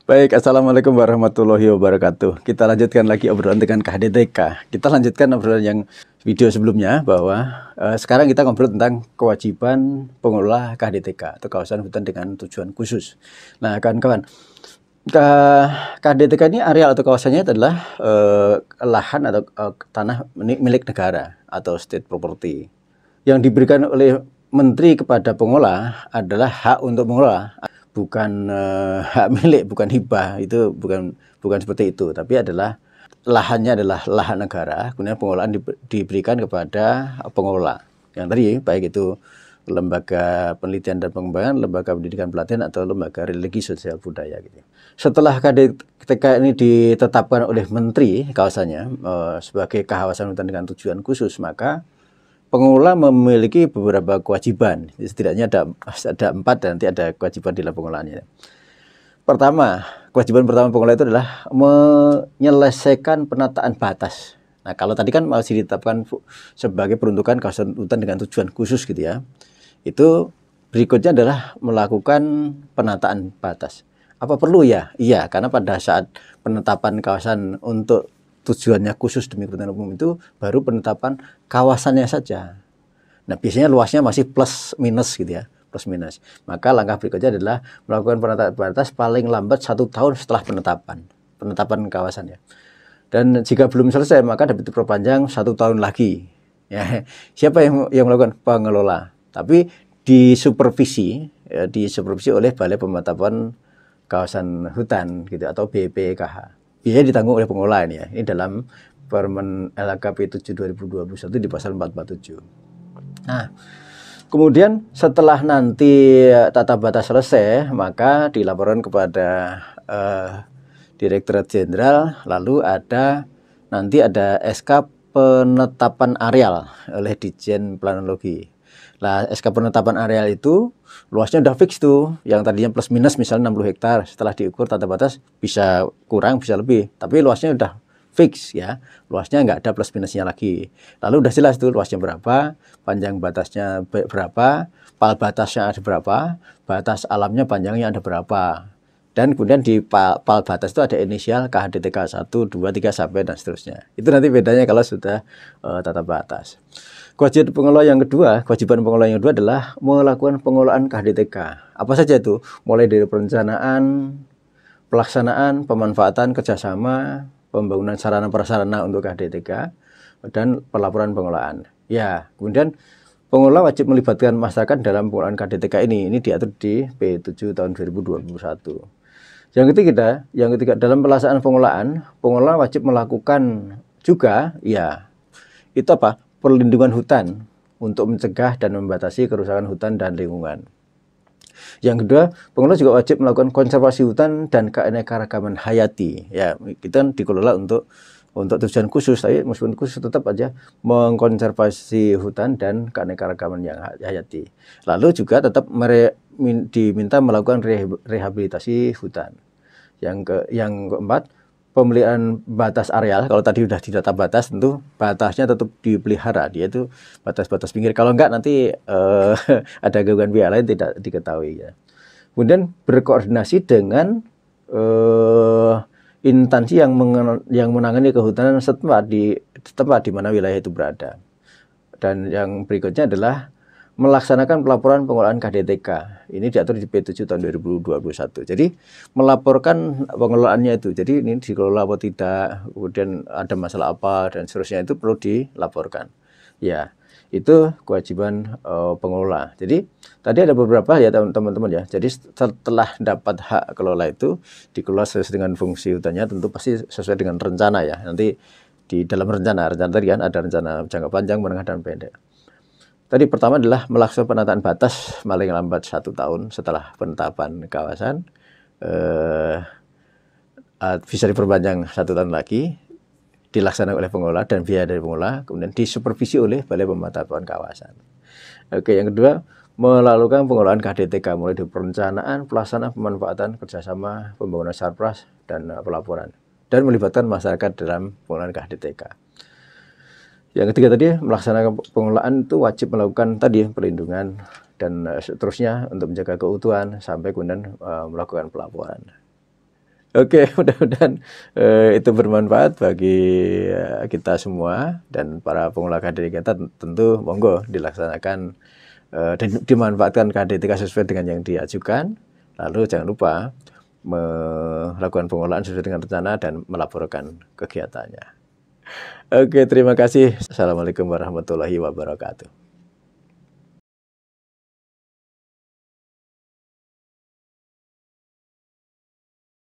Baik, Assalamualaikum warahmatullahi wabarakatuh. Kita lanjutkan lagi obrolan dengan KHDTK. Kita lanjutkan obrolan yang video sebelumnya bahwa sekarang kita ngobrol tentang kewajiban pengelola KHDTK atau kawasan hutan dengan tujuan khusus. Nah, kawan-kawan, KHDTK ini area atau kawasannya adalah lahan atau tanah milik negara atau state property yang diberikan oleh menteri kepada pengelola adalah hak untuk mengelola, bukan hak milik, bukan hibah. Itu bukan seperti itu, tapi adalah lahannya adalah lahan negara, kemudian pengelolaan diberikan kepada pengelola yang tadi, baik itu lembaga penelitian dan pengembangan, lembaga pendidikan pelatihan, atau lembaga religi sosial budaya gitu. Setelah KHDTK ini ditetapkan oleh menteri kawasannya sebagai kawasan hutan dengan tujuan khusus, maka pengelola memiliki beberapa kewajiban. Setidaknya ada 4 dan nanti ada kewajiban di dalam pengelolaannya. Pertama, kewajiban pertama pengelola itu adalah menyelesaikan penataan batas. Nah, kalau tadi kan masih ditetapkan sebagai peruntukan kawasan hutan dengan tujuan khusus gitu ya. Itu berikutnya adalah melakukan penataan batas. Apa perlu ya? Iya, karena pada saat penetapan kawasan untuk tujuannya khusus demi kepentingan umum itu baru penetapan kawasannya saja. Nah, biasanya luasnya masih plus minus gitu ya, plus minus. Maka langkah berikutnya adalah melakukan penataan batas paling lambat 1 tahun setelah penetapan kawasannya. Dan jika belum selesai maka dapat diperpanjang 1 tahun lagi. Ya, siapa yang melakukan? Pengelola. Tapi disupervisi oleh Balai Pemetapan Kawasan Hutan gitu atau BPKH. Biaya ditanggung oleh pengelola ini ya. Ini dalam Permen LKP 7 2021 di pasal 447. Nah, kemudian setelah nanti tata batas selesai, maka dilaporkan kepada Direktorat Jenderal, lalu nanti ada SK penetapan areal oleh Ditjen Planologi. Nah, SK penetapan areal itu luasnya udah fix tuh, yang tadinya plus minus misalnya 60 hektar, setelah diukur tata batas bisa kurang, bisa lebih, tapi luasnya udah fix ya, luasnya nggak ada plus minusnya lagi. Lalu udah jelas tuh luasnya berapa, panjang batasnya berapa, pal batasnya ada berapa, batas alamnya panjangnya ada berapa. Dan kemudian di pal batas itu ada inisial KHDTK 1, 2, 3 sampai dan seterusnya. Itu nanti bedanya kalau sudah tata batas. Kewajiban pengelola yang kedua adalah melakukan pengelolaan KHDTK. Apa saja itu? Mulai dari perencanaan, pelaksanaan, pemanfaatan, kerjasama, pembangunan sarana prasarana untuk KHDTK, dan pelaporan pengelolaan. Ya, kemudian pengelola wajib melibatkan masyarakat dalam pengelolaan KHDTK ini. Ini diatur di P7 tahun 2021. Yang ketiga dalam pelaksanaan pengelolaan, pengelola wajib melakukan juga, ya, itu apa? Perlindungan hutan untuk mencegah dan membatasi kerusakan hutan dan lingkungan. Yang kedua, pengelola juga wajib melakukan konservasi hutan dan keanekaragaman hayati. Ya, kita dikelola untuk tujuan khusus, tapi meskipun khusus tetap aja mengkonservasi hutan dan keanekaragaman yang hayati. Lalu juga tetap diminta melakukan rehabilitasi hutan. Yang keempat, pemeliharaan batas areal. Kalau tadi sudah didata batas, tentu batasnya tetap dipelihara. Dia itu batas-batas pinggir. Kalau enggak nanti ada gangguan pihak lain tidak diketahui ya. Kemudian berkoordinasi dengan instansi yang menangani kehutanan setempat di mana wilayah itu berada. Dan yang berikutnya adalah melaksanakan pelaporan pengelolaan KHDTK. Ini diatur di P7 tahun 2021. Jadi melaporkan pengelolaannya itu. Jadi ini dikelola apa tidak, kemudian ada masalah apa dan seterusnya, itu perlu dilaporkan. Ya, itu kewajiban pengelola. Jadi tadi ada beberapa ya teman-teman ya. Jadi setelah dapat hak kelola itu dikelola sesuai dengan fungsi hutannya, tentu pasti sesuai dengan rencana ya. Nanti di dalam rencana tadi kan ada rencana jangka panjang, menengah, dan pendek. Tadi pertama adalah melaksanakan penataan batas paling lambat 1 tahun setelah penetapan kawasan, bisa diperpanjang 1 tahun lagi, dilaksanakan oleh pengelola dan biaya dari pengelola, kemudian disupervisi oleh Balai Pemetapan Kawasan. Oke, yang kedua, melakukan pengelolaan KHDTK mulai dari perencanaan, pelaksanaan, pemanfaatan, kerjasama, pembangunan sarpras, dan pelaporan, dan melibatkan masyarakat dalam pengelolaan KHDTK. Yang ketiga tadi, melaksanakan pengelolaan itu wajib melakukan tadi perlindungan dan seterusnya untuk menjaga keutuhan sampai kemudian melakukan pelaporan. Oke, mudah-mudahan itu bermanfaat bagi kita semua dan para pengelola KDT kita. Tentu monggo dilaksanakan dan dimanfaatkan KDT sesuai dengan yang diajukan. Lalu jangan lupa melakukan pengelolaan sesuai dengan rencana dan melaporkan kegiatannya. Oke, terima kasih. Assalamualaikum warahmatullahi wabarakatuh.